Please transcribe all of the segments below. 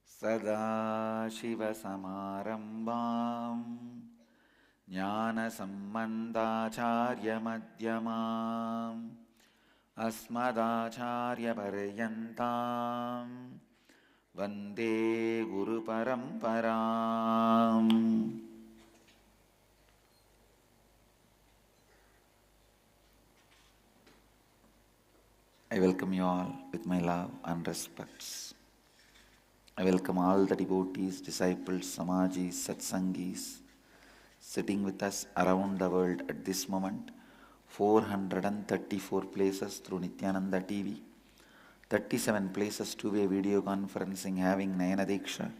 सदाशिवसमारम्भां ज्ञानसम्बन्धाचार्यमध्यमाम् अस्मदाचार्यपर्यन्तां वन्दे गुरुपरम्पराम्. I welcome you all with my love and respects. I welcome all the devotees, disciples, samajis, satsangis sitting with us around the world at this moment. 434 places through Nithyananda TV, 37 places two-way video conferencing having Nayana Diksha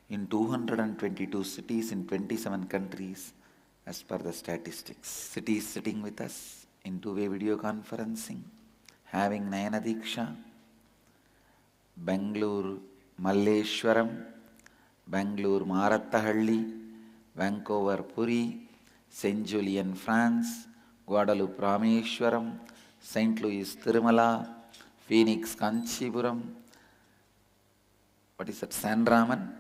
in 222 cities in 27 countries as per the statistics. Cities sitting with us in two-way video conferencing having Nayana Diksha: Bangalore Malleshwaram, Bangalore Marattahalli, Vancouver Puri, St. Julien France, Guadalupe Rameshwaram, St. Louis Tirumala, Phoenix Kanchipuram, San Raman,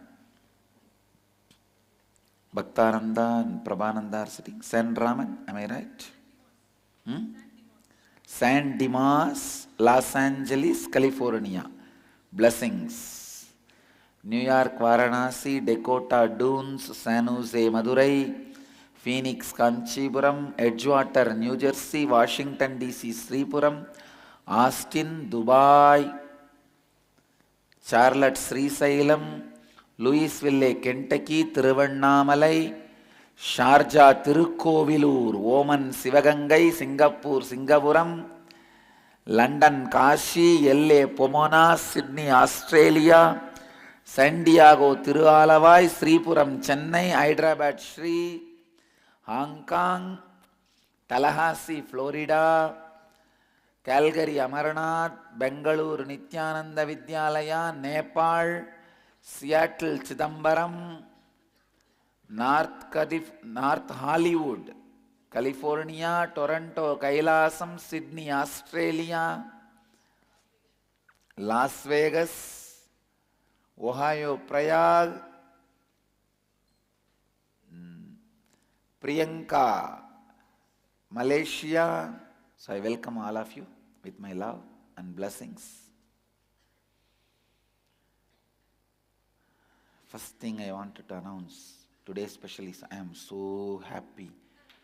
Bhaktananda and Prabhananda are sitting. San Raman, am I right? San Dimas, Los Angeles, California. Blessings. New York, Varanasi, Dakota Dunes, San Jose, Madurai, Phoenix, Kanchipuram, Edgewater, New Jersey, Washington DC, Sripuram, Austin, Dubai, Charlotte, Srisailam, Louisville, Kentucky, Thiruvannamalai, Sharjah, Tirukkovilur, Oman, Sivagangai, Singapore, Singapuram, London, Kashi, LA, Pomona, Sydney, Australia, San Diego, Tirualavai, Sripuram, Chennai, Hyderabad, Shri, Hong Kong, Tallahassee, Florida, Calgary, Amarnath, Bengaluru, Nithyananda Vidyalaya, Nepal, Seattle, Chidambaram, North Hollywood, California, Toronto, Kailasam, Sydney, Australia, Las Vegas, Ohio, Prague, Priyanka, Malaysia. So I welcome all of you with my love and blessings. First thing I wanted to announce today especially is I am so happy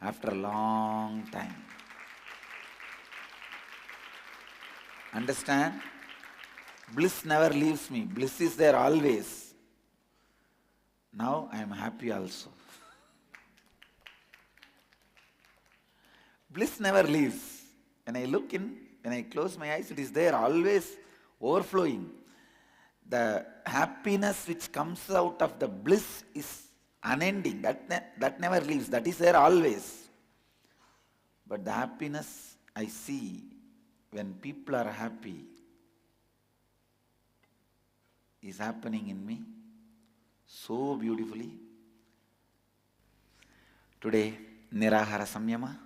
after a long time. Understand? Bliss never leaves me. Bliss is there always. Now I am happy also. Bliss never leaves. When I look in, when I close my eyes, it is there always overflowing. The happiness which comes out of the bliss is unending. That never leaves. That is there always. But the happiness I see when people are happy is happening in me so beautifully. Today, Nirahara Samyama,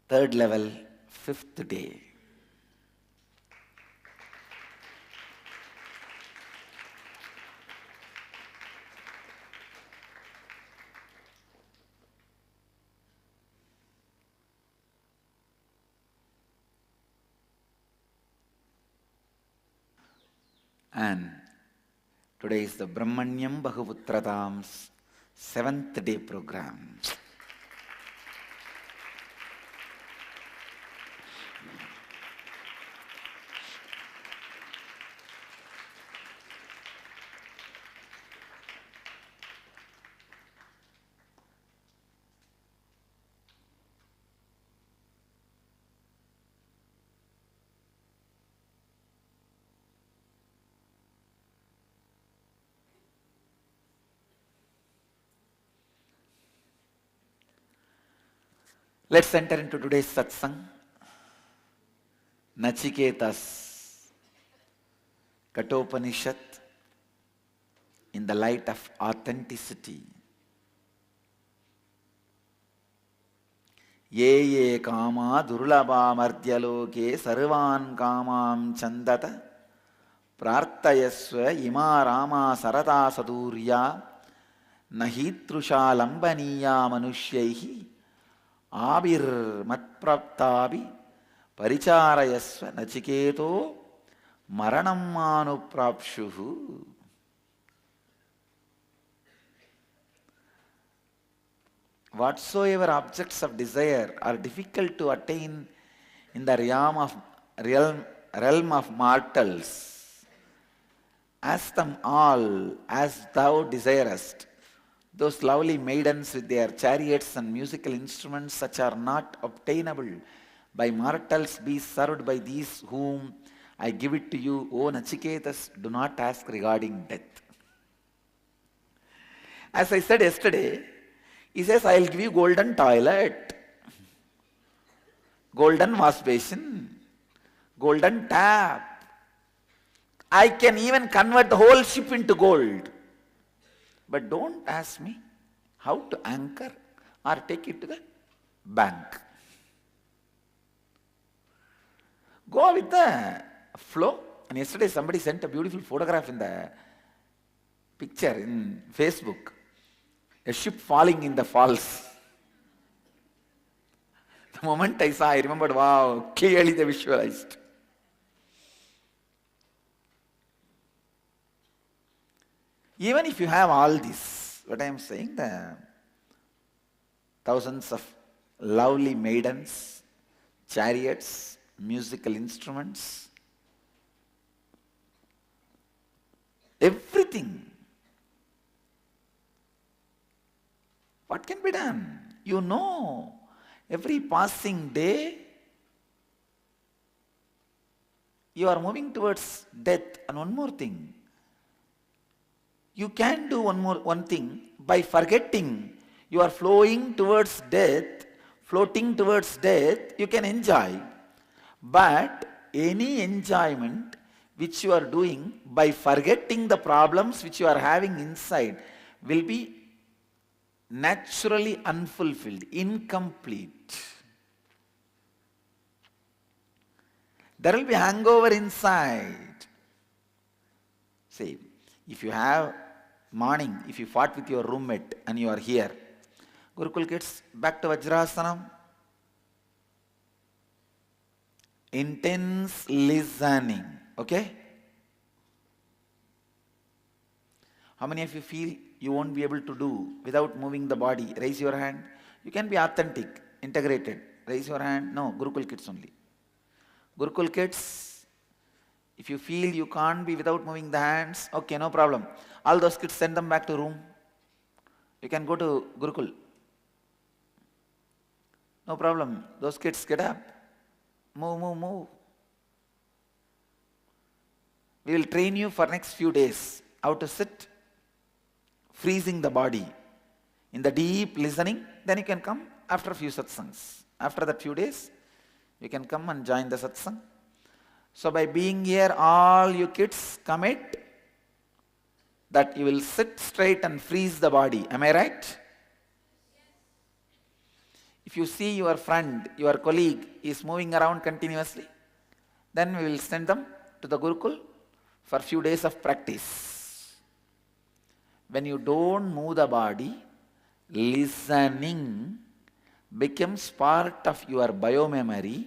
third level, fifth day. And today is the Brahmanyam Bahuputratam's 7th day program. Let's enter into today's satsang. Nachiketas, Kathopanishad, in the light of authenticity. ये ये कामा दुर्लभा मर्त्यलोके सर्वान् कामां चन्दत Prarthayasva ima rama sarata sadurya nahitrusha lambaniya manushyahi abir matpraptabi paricharayasva nachiketo maranam manuprapshuhu. Whatsoever objects of desire are difficult to attain in the realm of mortals, ask them all as thou desirest. Those lovely maidens with their chariots and musical instruments, such are not obtainable by mortals, be served by these whom I give it to you. O Nachiketas, do not ask regarding death. As I said yesterday, he says, I will give you golden toilet, golden wash basin, golden tap. I can even convert the whole ship into gold. But don't ask me how to anchor or take it to the bank. Go with the flow. And yesterday somebody sent a beautiful photograph in the picture in Facebook. A ship falling in the falls. The moment I saw, I remembered, wow, clearly they visualized. Even if you have all this, what I am saying, the thousands of lovely maidens, chariots, musical instruments, everything. What can be done? You know, every passing day, you are moving towards death. And one more thing, you can do one thing by forgetting you are floating towards death, you can enjoy. But any enjoyment which you are doing by forgetting the problems which you are having inside will be naturally unfulfilled, incomplete. There will be hangover inside. See, if you have morning, if you fought with your roommate and you are here, Gurukul kids, back to Vajrasanam. Intense listening, okay? How many of you feel you won't be able to do without moving the body? Raise your hand. You can be authentic, integrated. Raise your hand. No, Gurukul kids only. Gurukul kids, if you feel you can't be without moving the hands, okay, no problem. All those kids, send them back to room. You can go to Gurukul. No problem. Those kids, get up. Move. We will train you for next few days how to sit, freezing the body in the deep listening. Then you can come after a few satsangs. After that few days, you can come and join the satsang. So by being here, all you kids commit that you will sit straight and freeze the body. Am I right? If you see your friend, your colleague is moving around continuously, then we will send them to the Gurukul for few days of practice. When you don't move the body, listening becomes part of your biomemory,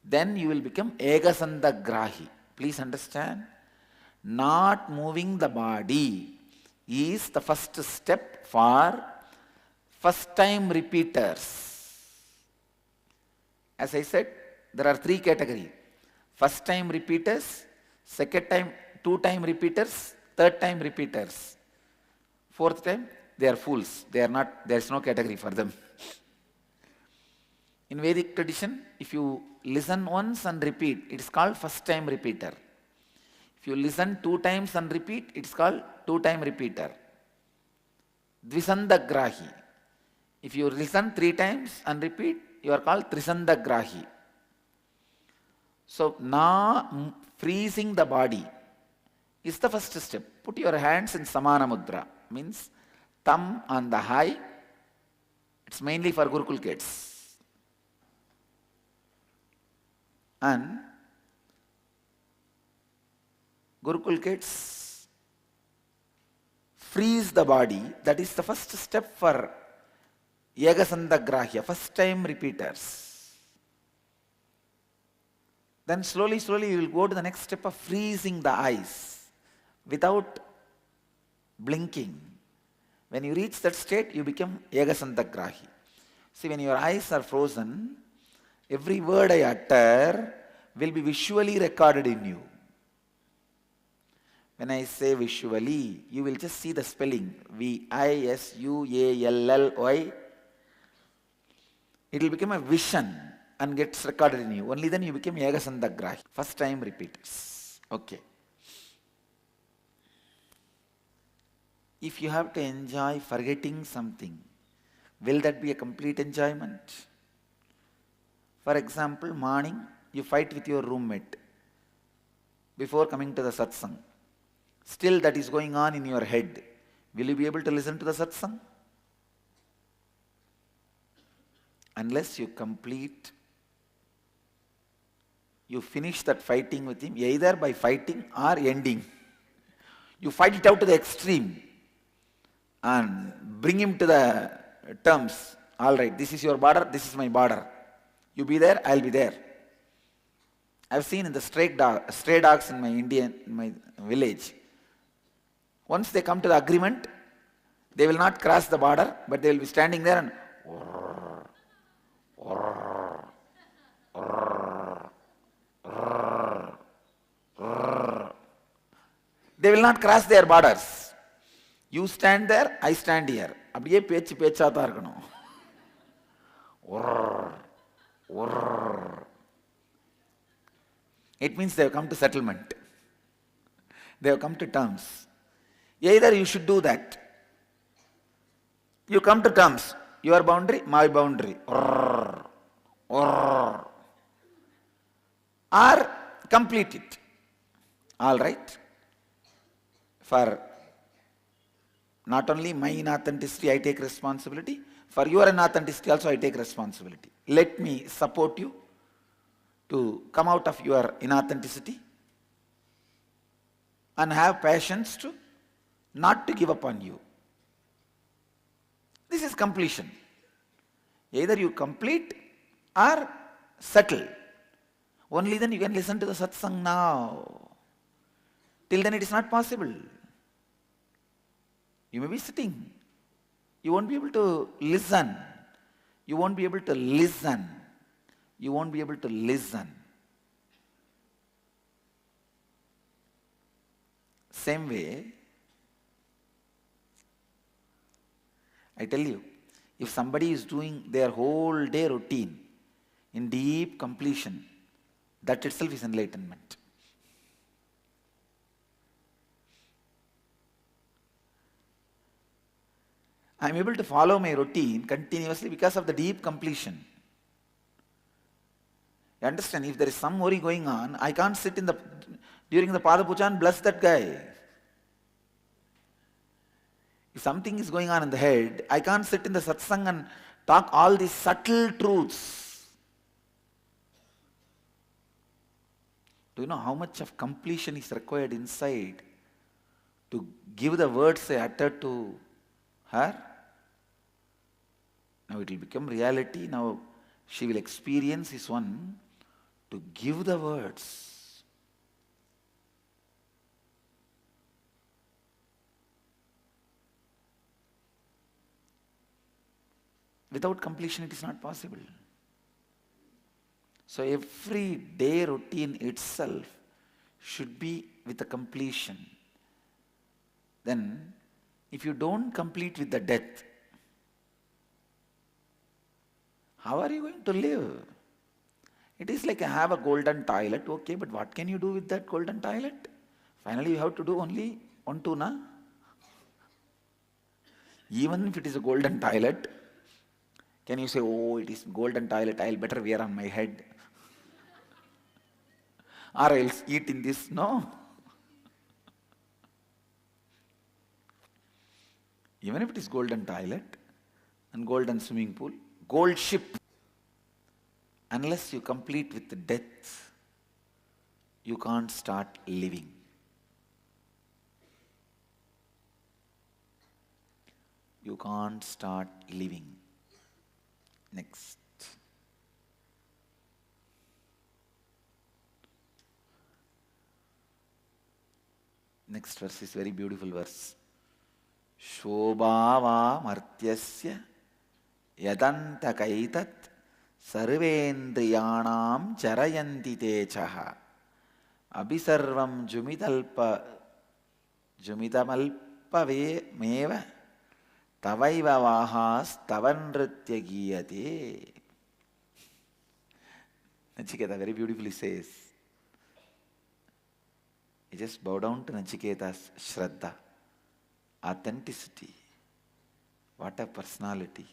then you will become Egasandagrahi. Please understand, not moving the body is the first step for first time repeaters. As I said, there are three categories. First time repeaters, second time, two time repeaters, third time repeaters. Fourth time, they are fools. They are not, there is no category for them. In Vedic tradition, if you listen once and repeat, it is called first time repeater. If you listen 2 times and repeat, it is called 2 time repeater. Dvisandagrahi. If you listen 3 times and repeat, you are called Trisandagrahi. So now freezing the body is the first step. Put your hands in Samana Mudra. Means thumb on the high. It's mainly for Gurukul kids. And Gurukul kids freeze the body. That is the first step for Yagasandagrahya, first time repeaters. Then slowly you will go to the next step of freezing the eyes without blinking. When you reach that state, you become Yagasandagrahi. See, when your eyes are frozen, every word I utter will be visually recorded in you. When I say visually, you will just see the spelling Visually. It will become a vision and gets recorded in you. Only then you become Yagasandagrahi, first time repeaters. Okay. If you have to enjoy forgetting something, will that be a complete enjoyment? For example, morning, you fight with your roommate before coming to the satsang. Still that is going on in your head. Will you be able to listen to the satsang? Unless you finish that fighting with him, either by fighting or ending. You fight it out to the extreme and bring him to the terms. All right, this is your border, this is my border. You be there, I'll be there. I've seen in the stray dogs in my village. Once they come to the agreement, they will not cross the border, but they will be standing there and they will not cross their borders. You stand there, I stand here. அப்படியே பேச்சா தான் இருக்கணும். It means they have come to settlement. They have come to terms. Either you should do that. You come to terms. Your boundary, my boundary. Or complete it. All right. For not only my inauthenticity, I take responsibility. For your inauthenticity also, I take responsibility. Let me support you to come out of your inauthenticity and have patience to not to give up on you. This is completion. Either you complete or settle. Only then you can listen to the satsang now. Till then it is not possible. You may be sitting. You won't be able to listen. You won't be able to listen. You won't be able to listen. Same way, I tell you, if somebody is doing their whole day routine in deep completion, that itself is enlightenment. I am able to follow my routine continuously because of the deep completion. You understand? If there is some worry going on, I can't sit during the Pada Puja and bless that guy. If something is going on in the head, I can't sit in the satsang and talk all these subtle truths. Do you know how much of completion is required inside to give the words I uttered to her? Now it will become reality. Now she will experience this one to give the words. Without completion, it is not possible. So every day routine itself should be with a completion. Then, if you don't complete with the death, how are you going to live? It is like I have a golden toilet, okay, but what can you do with that golden toilet? Finally, you have to do only one, two, na? Even if it is a golden toilet, can you say, oh, it is golden toilet, I'll better wear on my head? Or else eat in this? No. Even if it is golden toilet and golden swimming pool, gold ship, unless you complete with the death, you can't start living. can't start living. Next. Next verse is very beautiful verse. Shobhava martyasya yadantakaitat sarvendriyanam charayanti techaha abhisarvam jumidamalpave meva tavaiva vahas tavanritya giyate. Nachiketa very beautifully says, you just bow down to Nachiketa's Shraddha, authenticity. What a personality.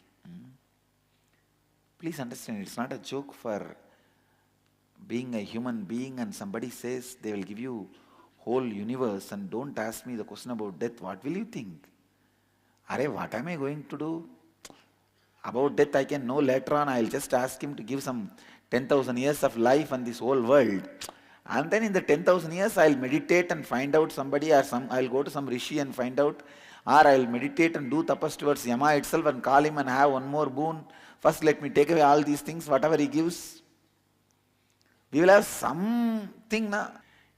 Please understand, it's not a joke for being a human being and somebody says they will give you whole universe and don't ask me the question about death. What will you think? Arey, what am I going to do? About death I can know later on. I'll just ask him to give some 10,000 years of life on this whole world. And then in the 10,000 years I'll meditate and find out somebody, or I'll go to some rishi and find out, or I'll meditate and do tapas towards Yama itself and call him and have one more boon. First let me take away all these things, whatever he gives. We will have something now.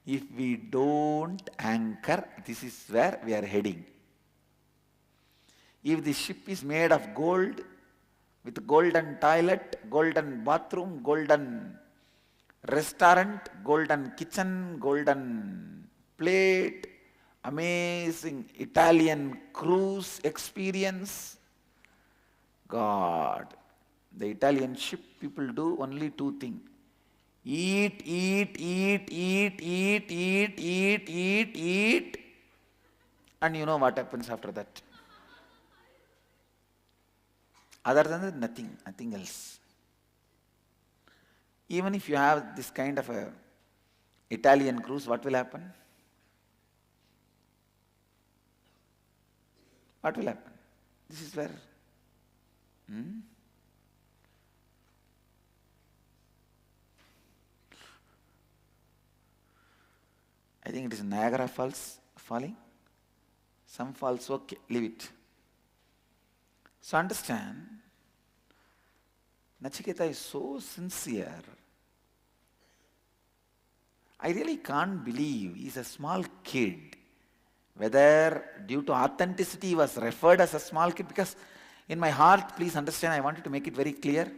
If we don't anchor, this is where we are heading. If the ship is made of gold, with golden toilet, golden bathroom, golden restaurant, golden kitchen, golden plate, amazing Italian cruise experience. God, the Italian ship people do only two things. Eat, eat, eat, eat, eat, eat, eat, eat, eat. And you know what happens after that. Other than that, nothing else. Even if you have this kind of a Italian cruise, what will happen? What will happen? This is where. I think it is Niagara Falls falling. Some falls, okay, leave it. So understand, Nachiketa is so sincere. I really can't believe he's a small kid. Whether due to authenticity he was referred as a small kid, because in my heart, please understand, I wanted to make it very clear.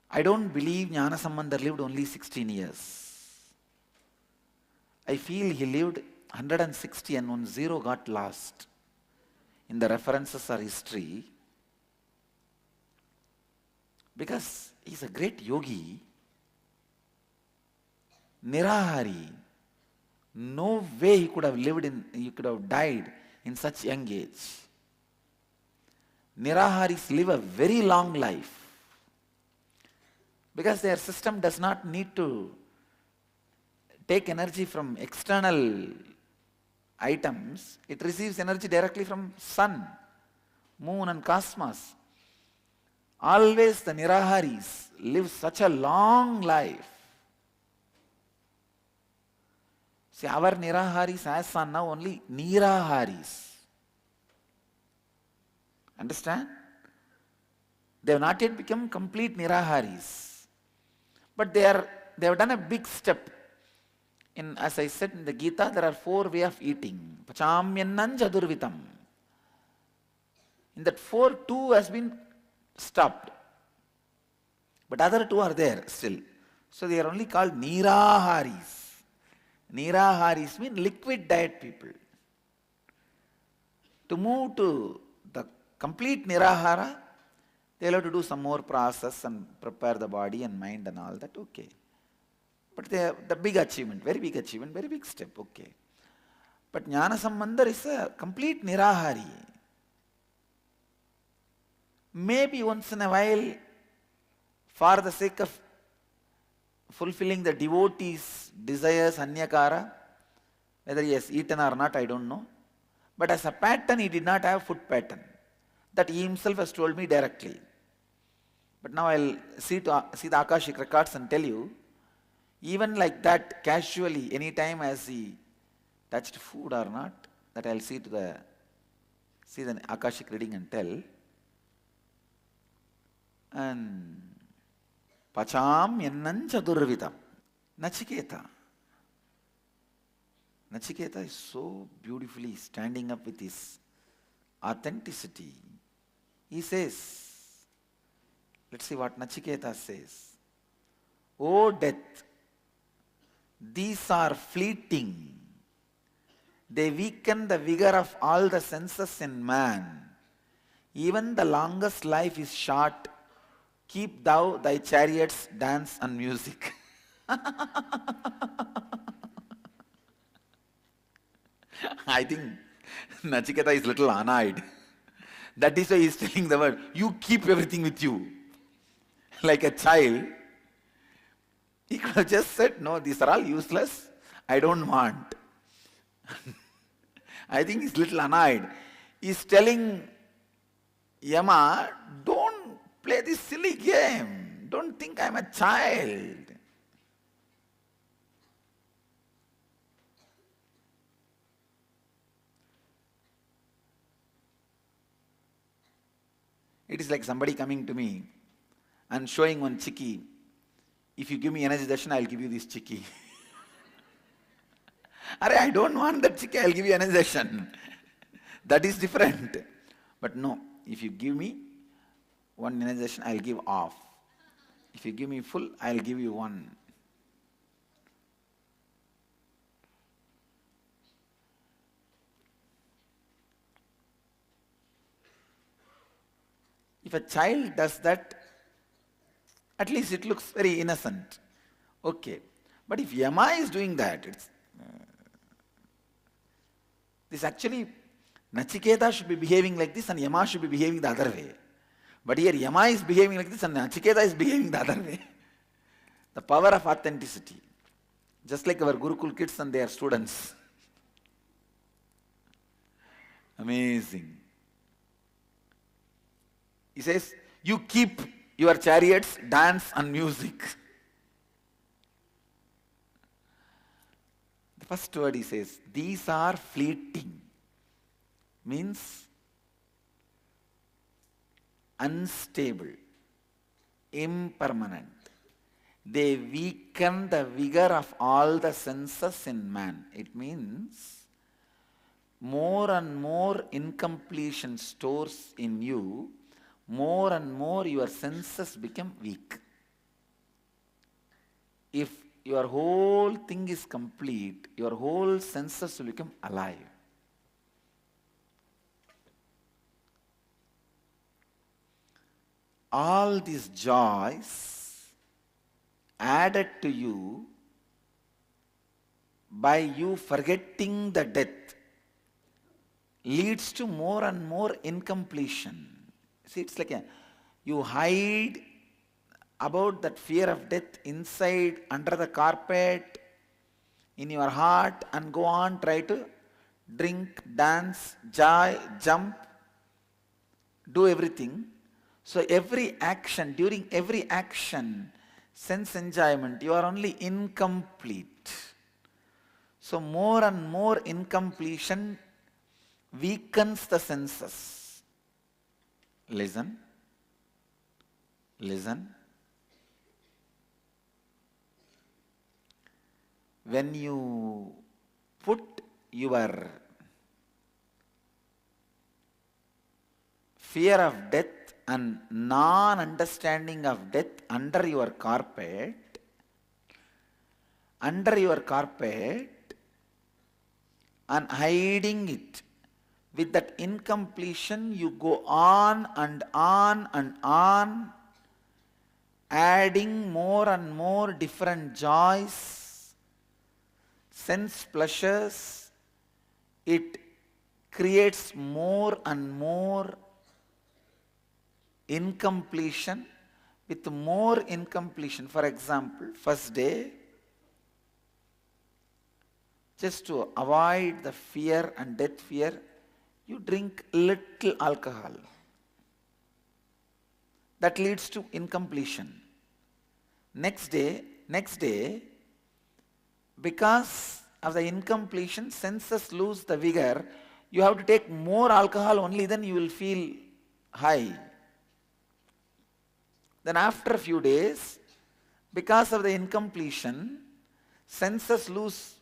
I don't believe Jnanasambandar lived only 16 years. I feel he lived 160 and 10 got lost in the references or history, because he's a great yogi, Nirahari. No way he could have died in such young age. Niraharis live a very long life because their system does not need to take energy from external items. It receives energy directly from sun, moon and cosmos. Always the Niraharis live such a long life. See, our Niraharis as are now only Niraharis. Understand? They have not yet become complete Niraharis. But they have done a big step. As I said in the Gita, there are 4 ways of eating. Pachamyannan jadurvitam. In that 4, 2 has been stopped. But other 2 are there still. So they are only called Niraharis. Niraharis mean liquid diet people. To move to the complete Nirahara, they will have to do some more process and prepare the body and mind and all that, okay. But they have the big achievement, very big step, okay. But Jnanasambandar is a complete Nirahari. Maybe once in a while, for the sake of fulfilling the devotees' desires, Anyakara, whether he has eaten or not, I don't know. But as a pattern, he did not have food pattern. That he himself has told me directly. But now I'll see the Akashic records and tell you, even like that, casually, any time as he touched food or not, that I'll see to the See the Akashic reading and tell. And Pacham Yennan Chadurvidam. Nachiketa. Nachiketa is so beautifully standing up with his authenticity. He says, let's see what Nachiketa says. O death, these are fleeting. They weaken the vigor of all the senses in man. Even the longest life is short. Keep thou thy chariots, dance and music. I think Nachiketa is little annoyed. That is why he is telling the word, you keep everything with you. Like a child, he could have just said, no, these are all useless. I don't want. I think he's little annoyed. He's telling Yama, don't play this silly game. Don't think I'm a child. It is like somebody coming to me and showing one chikki. If you give me energy darshan, I'll give you this chikki. I don't want that chikki, I'll give you energy darshan. That is different. But no, if you give me one energy darshan, I'll give half. If you give me full, I'll give you one. If a child does that, at least it looks very innocent. Okay. But if Yama is doing that, this actually, Nachiketa should be behaving like this and Yama should be behaving the other way. But here Yama is behaving like this and Nachiketa is behaving the other way. The power of authenticity. Just like our Gurukul kids and their students. Amazing. He says, you keep your chariots, dance and music. The first word he says, these are fleeting. Means unstable, impermanent. They weaken the vigor of all the senses in man. It means more and more incompletion stores in you, more and more your senses become weak. If your whole thing is complete, your whole senses will become alive. All these joys added to you by you forgetting the death leads to more and more incompletion. See, it's like you hide about that fear of death inside, under the carpet, in your heart, and go on, try to drink, dance, joy, jump, do everything. So every action, during every action, sense enjoyment, you are only incomplete. So more and more incompletion weakens the senses. Listen. Listen. When you put your fear of death and non-understanding of death under your carpet, and hiding it, with that incompletion you go on and on and on, adding more and more different joys, sense pleasures. It creates more and more incompletion. With more incompletion, for example, first day, just to avoid the fear and death fear, you drink little alcohol. That leads to incompletion. Next day, because of the incompletion, senses lose the vigor, you have to take more alcohol, only then you will feel high. Then after a few days, because of the incompletion, senses lose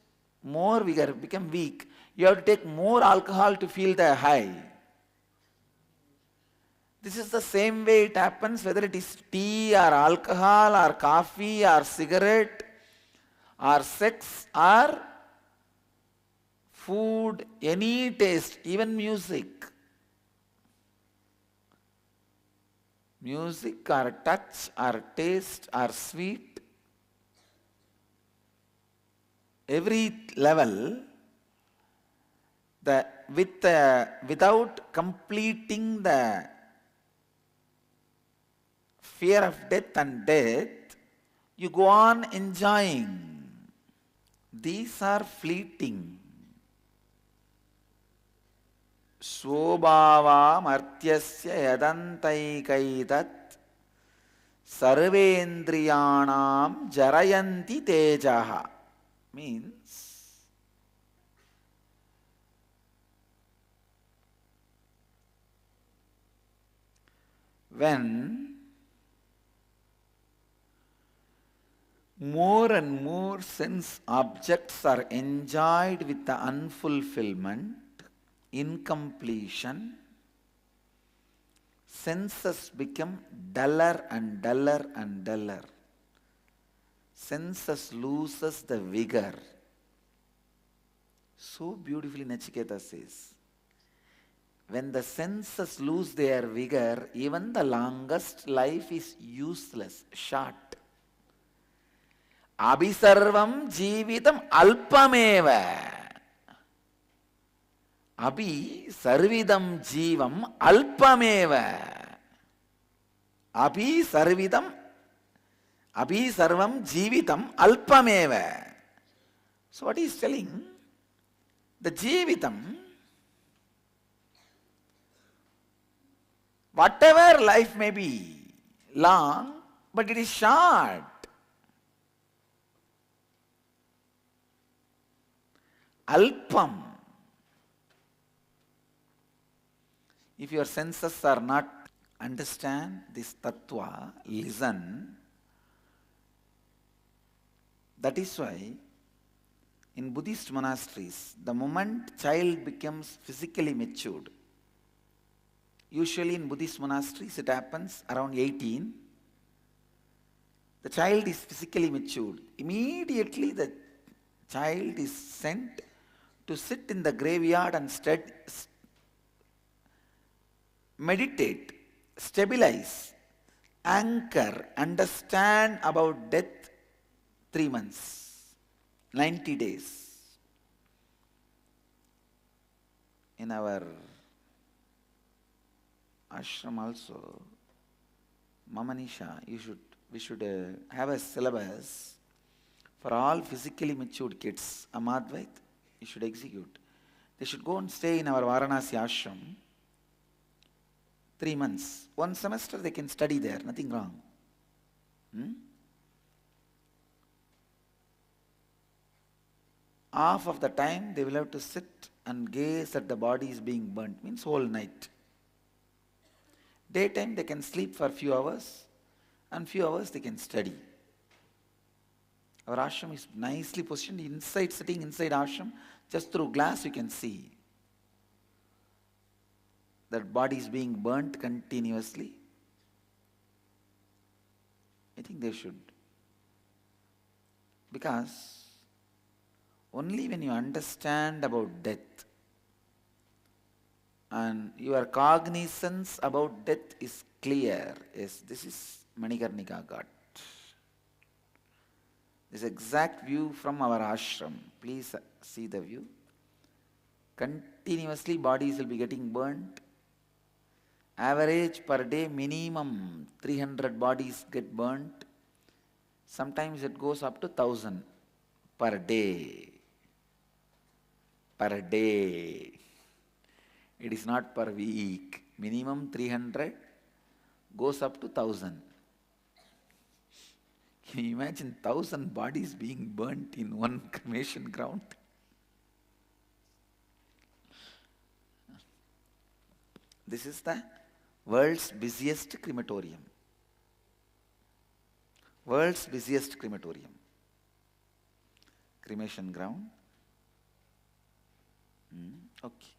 more vigor, become weak. You have to take more alcohol to feel the high. This is the same way it happens, whether it is tea or alcohol or coffee or cigarette or sex or food, any taste, even music. Music or touch or taste or sweet, every level, without completing the fear of death and death, you go on enjoying. These are fleeting. Svobhava martyasya yadantaikaitat sarvendriyanam jarayanti tejaha. Means, when more and more sense objects are enjoyed with the unfulfillment, incompletion, senses become duller and duller and duller. Senses loses the vigor. So beautifully Nachiketa says, when the senses lose their vigor, even the longest life is useless, short. Abhisarvam jivitam alpameva. Abhi sarvidam jivam alpameva. Abhi sarvam jivitam alpameva. So what he is telling? The jivitam, whatever life may be long, but it is short. Alpam. If your senses are not understand this tattva, listen. That is why in Buddhist monasteries, the moment child becomes physically matured, usually in Buddhist monasteries it happens around 18, the child is physically matured. Immediately the child is sent to sit in the graveyard and meditate, stabilize, anchor, understand about death 3 months, 90 days. In our ashram also, Mamanisha, we should have a syllabus for all physically matured kids. Amadvait, you should execute. They should go and stay in our Varanasi ashram 3 months. 1 semester they can study there, nothing wrong. Half of the time they will have to sit and gaze at the body is being burnt, means whole night. Daytime they can sleep for a few hours and few hours they can study. Our ashram is nicely positioned inside, sitting inside ashram, just through glass you can see that body is being burnt continuously. I think they should. Because only when you understand about death and your cognizance about death is clear, yes, this is Manikarnika got. This exact view from our ashram. Please see the view. Continuously bodies will be getting burnt. Average per day minimum 300 bodies get burnt. Sometimes it goes up to 1000 per day. Per day. It is not per week. Minimum 300 goes up to 1000. Can you imagine 1000 bodies being burnt in one cremation ground? This is the world's busiest crematorium. World's busiest crematorium. Cremation ground. Okay.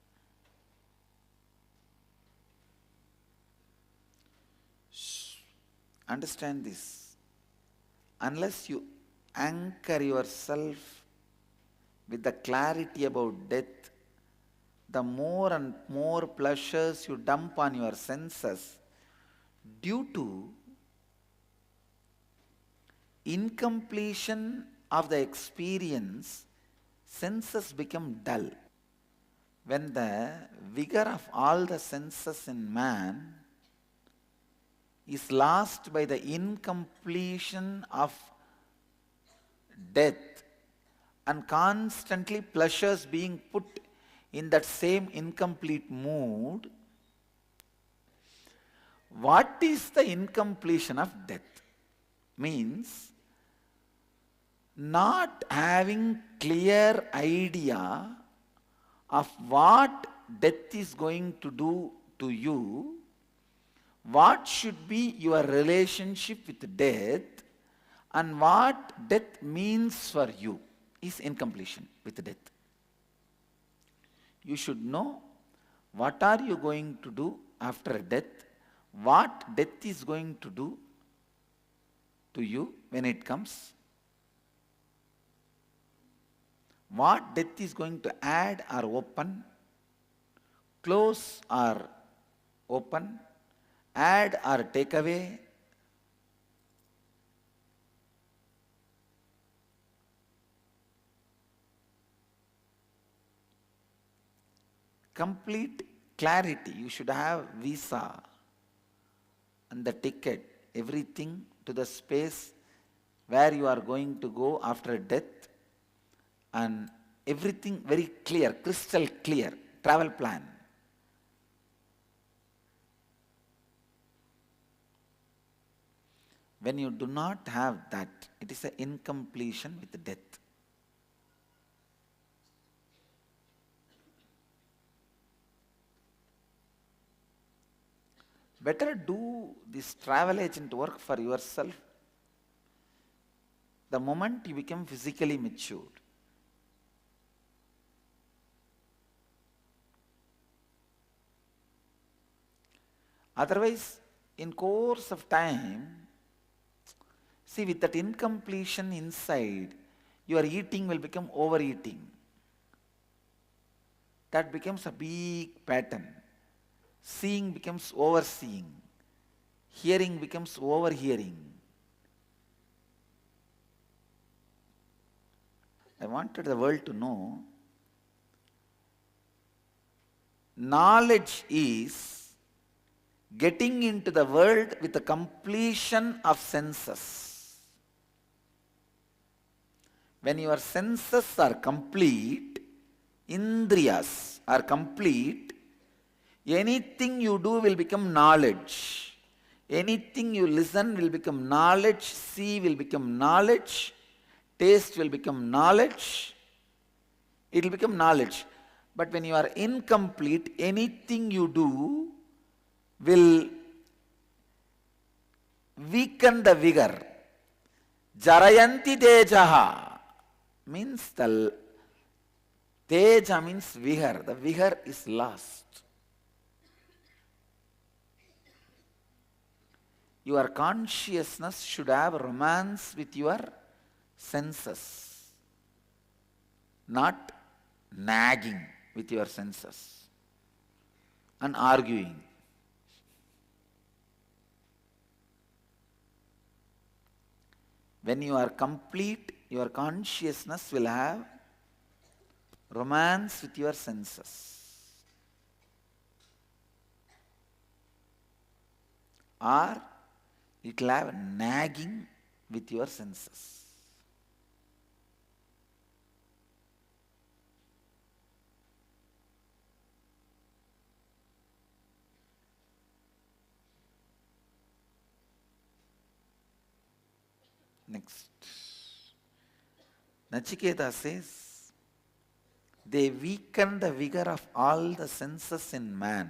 Understand this. Unless you anchor yourself with the clarity about death, the more and more pleasures you dump on your senses due to incompletion of the experience, senses become dull. When the vigor of all the senses in man is lost by the incompletion of death and constantly pleasures being put in that same incomplete mood, what is the incompletion of death? Means not having clear idea of what death is going to do to you, what should be your relationship with death, and what death means for you is incompletion with death. You should know what are you going to do after death, what death is going to do to you when it comes, what death is going to add or open, close or open, add or take away. Complete clarity. You should have visa and the ticket, everything to the space where you are going to go after death, and everything very clear, crystal clear, travel plan. When you do not have that, it is an incompletion with death. Better do this travel agent work for yourself the moment you become physically matured. Otherwise, in course of time, see, with that incompletion inside, your eating will become overeating. That becomes a big pattern. Seeing becomes overseeing. Hearing becomes overhearing. I wanted the world to know, knowledge is getting into the world with the completion of senses. When your senses are complete, indriyas are complete, anything you do will become knowledge. Anything you listen will become knowledge, see will become knowledge, taste will become knowledge, it will become knowledge. But when you are incomplete, anything you do will weaken the vigor. Jarayanti tejaha means the teja means vigor. The vigor is lost. Your consciousness should have romance with your senses, not nagging with your senses and arguing. When you are complete, your consciousness will have romance with your senses. Or it will have nagging with your senses. Next. Nachiketa says, they weaken the vigor of all the senses in man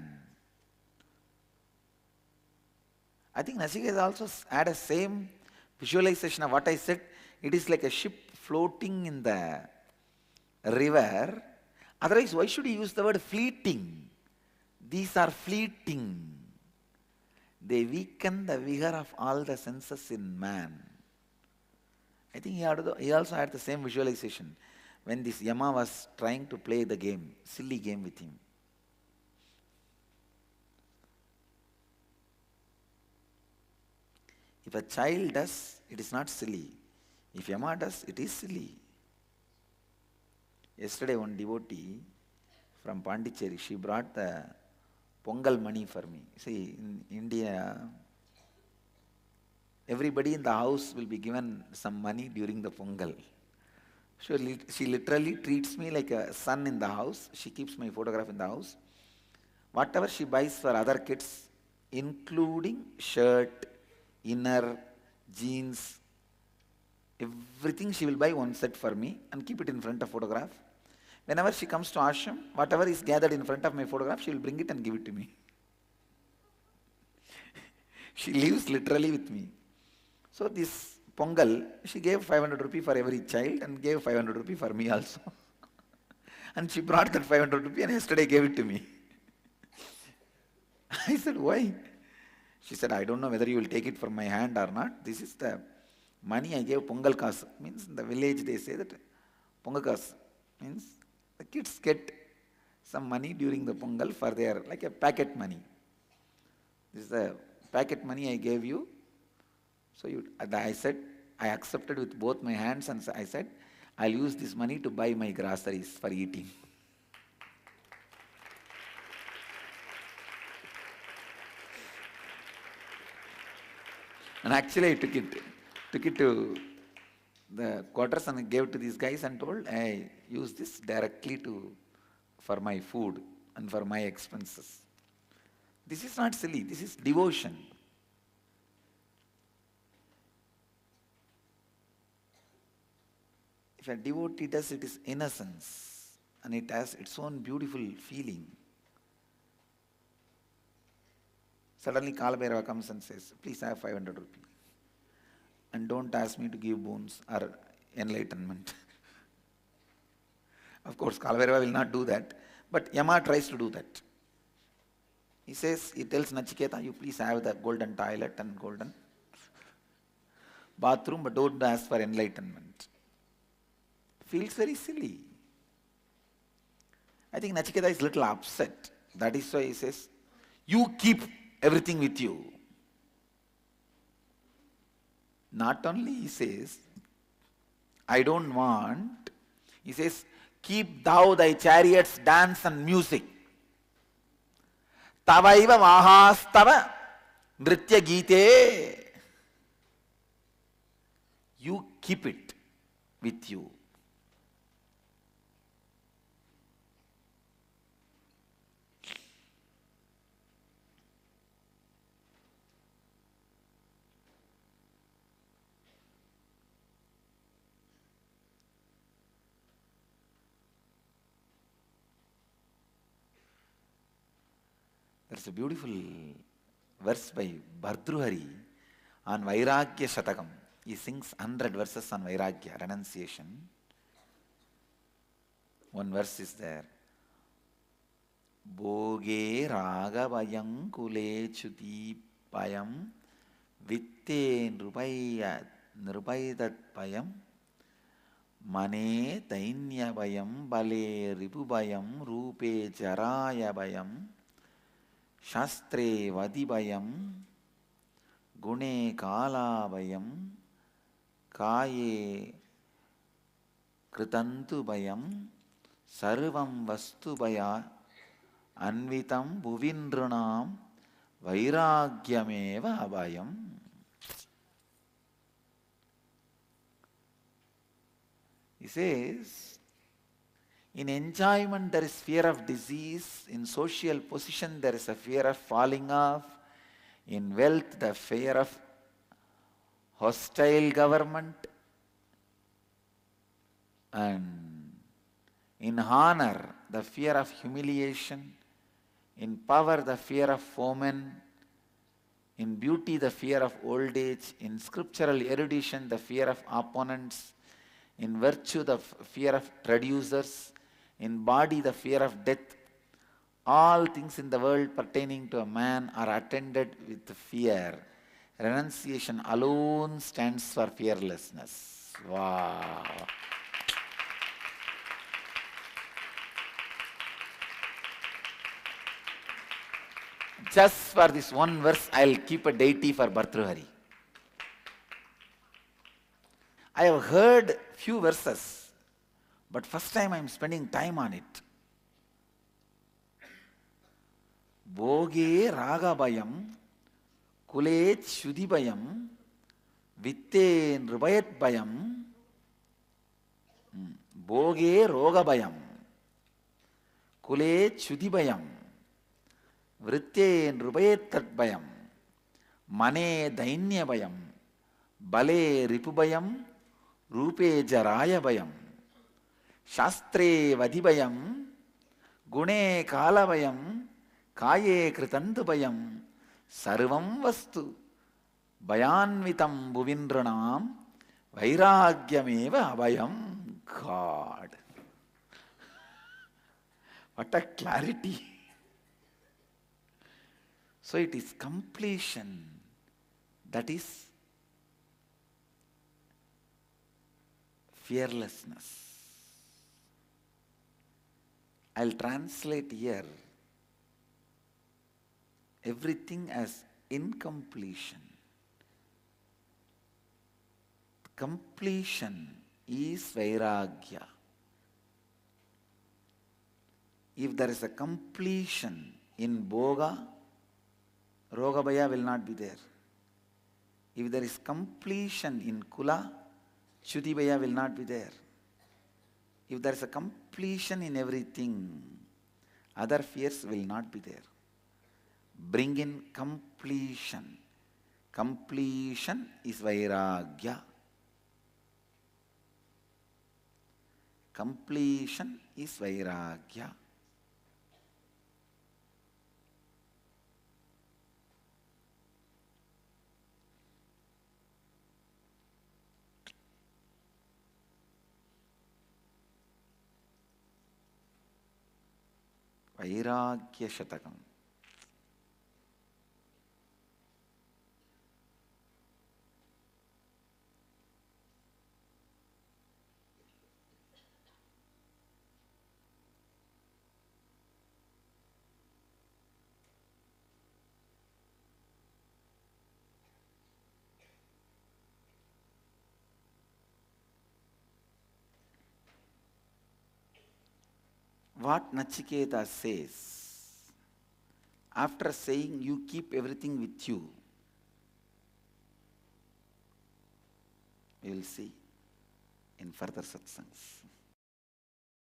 I think Nachiketa also had a same visualization of what I said. It is like a ship floating in the river. Otherwise, why should you use the word fleeting? These are fleeting. They weaken the vigor of all the senses in man. I think he also had the same visualization when this Yama was trying to play the game, silly game with him. If a child does, it is not silly. If Yama does, it is silly. Yesterday, one devotee from Pondicherry, she brought the Pongal money for me. See, in India, everybody in the house will be given some money during the Pongal. She literally treats me like a son in the house. She keeps my photograph in the house. Whatever she buys for other kids, including shirt, inner, jeans, everything she will buy one set for me and keep it in front of photograph. Whenever she comes to ashram, whatever is gathered in front of my photograph, she will bring it and give it to me. She lives literally with me. So this Pongal, she gave 500 rupees for every child and gave 500 rupees for me also. And she brought that 500 rupees and yesterday gave it to me. I said, why? She said, I don't know whether you will take it from my hand or not. This is the money I gave Pongal Kas. Means in the village they say that Pongal Kas means the kids get some money during the Pongal for their, like a packet money. This is the packet money I gave you. So I said, I accepted with both my hands and I said, I'll use this money to buy my groceries for eating. And actually I took it to the quarters and I gave it to these guys and told, I use this directly for my food and for my expenses. This is not silly, this is devotion. If a devotee does, it is innocence and it has its own beautiful feeling. Suddenly Kalabhairava comes and says, please have 500 rupees. And don't ask me to give boons or enlightenment. Of course, Kalabhairava will not do that. But Yama tries to do that. He tells Nachiketa, you please have the golden toilet and golden bathroom, but don't ask for enlightenment. Feels very silly. I think Nachiketa is a little upset. That is why he says, you keep everything with you. Not only he says, I don't want, he says, keep thou thy chariots, dance and music. Tavaiva mahastava nritya gite. You keep it with you. There's a beautiful verse by Bhartruhari on Vairagya Shatakam. He sings 100 verses on Vairagya, renunciation. One verse is there. Bhoge ragavayam kule chuti payam vitte nrupaidat payam mane dainya bayam bale ripu bayam rupe jaraya bayam Shastre vadibhayam, gune kalabhayam, kaye kritantu bhayam, sarvam vastu bhaya, anvitam bhuvindranam, vairagyameva abhayam. He says, in enjoyment, there is fear of disease. In social position, there is a fear of falling off. In wealth, the fear of hostile government. And in honor, the fear of humiliation. In power, the fear of foemen. In beauty, the fear of old age. In scriptural erudition, the fear of opponents. In virtue, the fear of traducers. In body, the fear of death. All things in the world pertaining to a man are attended with fear. Renunciation alone stands for fearlessness. Wow. Just for this one verse, I'll keep a deity for Bhartruhari. I have heard few verses, but first time I'm spending time on it. Bhoge ragabayam, kulet shudibayam, vitte nrubayat bayam, bhoge rogabayam, kulet shudibayam, vritte nrubayat bayam, mane dainya bayam, bale ripubayam, रूपे जराय भयम शास्त्रे वधिभयम गुणे कालभयम काये कृतन्तु भयम सर्वं वस्तु भयान्वितं भुविनृणां वैराग्यमेव अभयम. God, what a clarity. So it is completion that is fearlessness. I'll translate here everything as incompletion. Completion is vairagya. If there is a completion in bhoga, rogabhaya will not be there. If there is completion in kula, Chudibhaya will not be there. If there is a completion in everything, other fears will not be there. Bring in completion. Completion is vairagya. Completion is vairagya. Vairagya Shatakam. What Nachiketa says, after saying you keep everything with you, we will see in further satsangs.